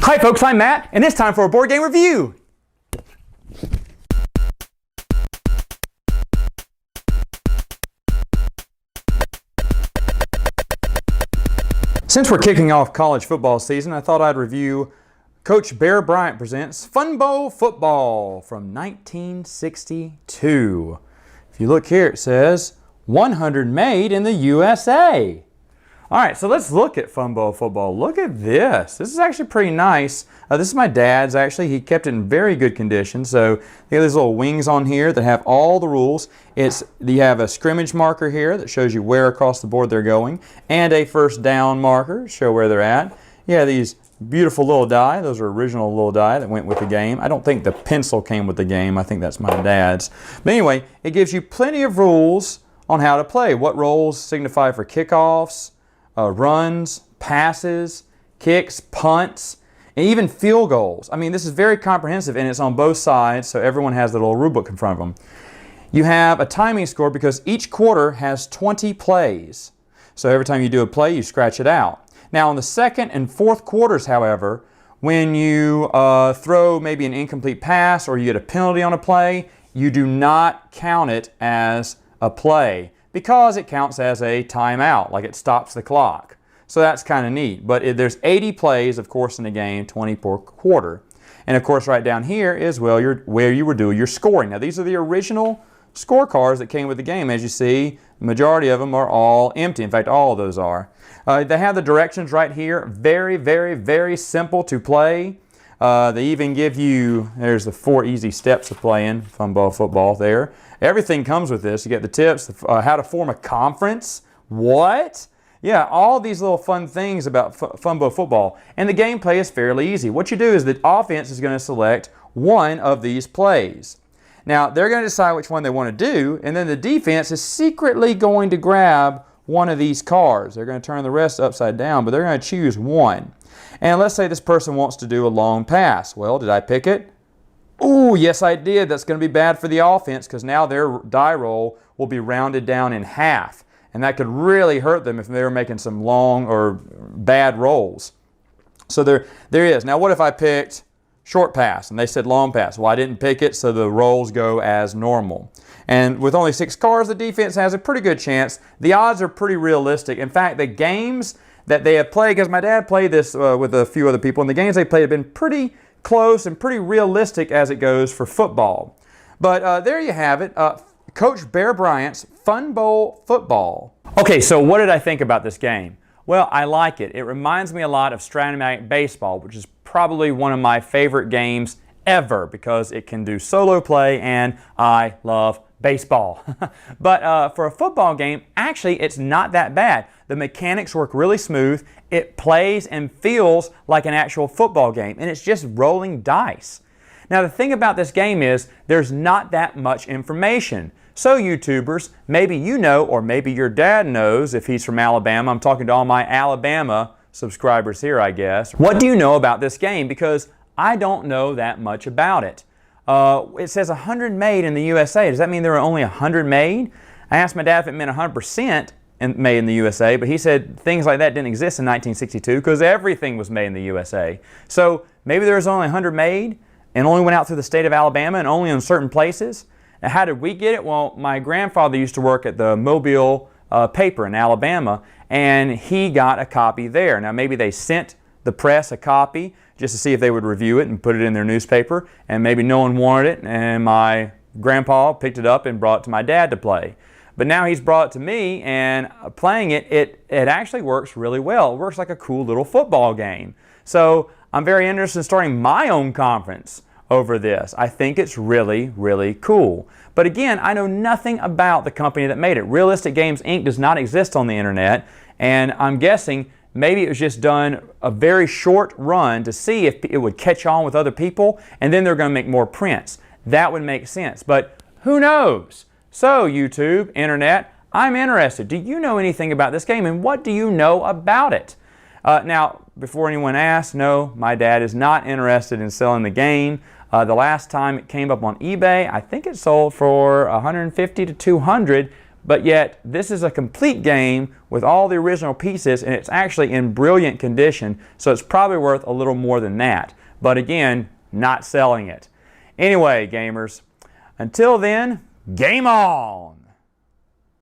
Hi folks, I'm Matt, and it's time for a board game review. Since we're kicking off college football season, I thought I'd review Coach Bear Bryant presents Funbo Football from 1962. If you look here, it says 100 made in the USA. All right, so let's look at Funbo Football. Look at this. This is actually pretty nice. This is my dad's, actually. He kept it in very good condition. So you have these little wings on here that have all the rules. You have a scrimmage marker here that shows you where across the board they're going, and a first down marker to show where they're at. You have these beautiful little die. Those are original little die that went with the game. I don't think the pencil came with the game. I think that's my dad's. But anyway, it gives you plenty of rules on how to play. What roles signify for kickoffs, runs, passes, kicks, punts, and even field goals. I mean, this is very comprehensive, and it's on both sides, so everyone has the little rule book in front of them. You have a timing score because each quarter has 20 plays. So every time you do a play, you scratch it out. Now, in the second and fourth quarters, however, when you throw maybe an incomplete pass or you get a penalty on a play, you do not count it as a play, because it counts as a timeout, like it stops the clock. So that's kind of neat. But there's 80 plays, of course, in the game, 20 per quarter. And of course, right down here is where you would do your scoring. Now, these are the original scorecards that came with the game. As you see, the majority of them are all empty. In fact, all of those are. They have the directions right here. Very, very, very simple to play. They even give you, there's the 4 easy steps of playing Funbo Football there. Everything comes with this. You get the tips, how to form a conference. What? Yeah, all these little fun things about Funbo Football. And the gameplay is fairly easy. What you do is the offense is going to select one of these plays. Now, they're going to decide which one they want to do, and then the defense is secretly going to grab one of these cards. They're going to turn the rest upside down, but they're going to choose one. And let's say this person wants to do a long pass. Well, did I pick it? Ooh, yes I did. That's going to be bad for the offense because now their die roll will be rounded down in half. And that could really hurt them if they were making some long or bad rolls. So there is. Now what if I picked short pass and they said long pass? Well, I didn't pick it, so the rolls go as normal. And with only 6 cards, the defense has a pretty good chance. The odds are pretty realistic. In fact, the games that they have played, because my dad played this with a few other people, and the games they played have been pretty close and pretty realistic as it goes for football. But there you have it, Coach Bear Bryant's Funbo Football. Okay, so what did I think about this game? Well, I like it. It reminds me a lot of Strat-O-Matic Baseball, which is probably one of my favorite games ever because it can do solo play, and I love baseball. But for a football game, actually, it's not that bad. The mechanics work really smooth. It plays and feels like an actual football game, and it's just rolling dice. Now, the thing about this game is there's not that much information. So, YouTubers, maybe you know, or maybe your dad knows if he's from Alabama. I'm talking to all my Alabama subscribers here, I guess. What do you know about this game? Because I don't know that much about it. It says 100 made in the USA. Does that mean there are only 100 made? I asked my dad if it meant 100% made in the USA, but he said things like that didn't exist in 1962 because everything was made in the USA. So maybe there's only 100 made and only went out through the state of Alabama and only in certain places. Now, how did we get it? Well, my grandfather used to work at the Mobile paper in Alabama, and he got a copy there. Now, maybe they sent the press a copy just to see if they would review it and put it in their newspaper, and maybe no one wanted it, and my grandpa picked it up and brought it to my dad to play. But now he's brought it to me, and playing it, it actually works really well. It works like a cool little football game. So I'm very interested in starting my own conference over this. I think it's really, really cool. But again, I know nothing about the company that made it. Realistic Games Inc. does not exist on the internet, and I'm guessing maybe it was just done a very short run to see if it would catch on with other people, and then they're going to make more prints. That would make sense, but who knows? So, YouTube, internet, I'm interested. Do you know anything about this game, and what do you know about it? Now, before anyone asks, no, my dad is not interested in selling the game. The last time it came up on eBay, I think it sold for $150 to $200, but yet this is a complete game with all the original pieces, and it's actually in brilliant condition, so it's probably worth a little more than that. But again, not selling it. Anyway, gamers, until then, game on!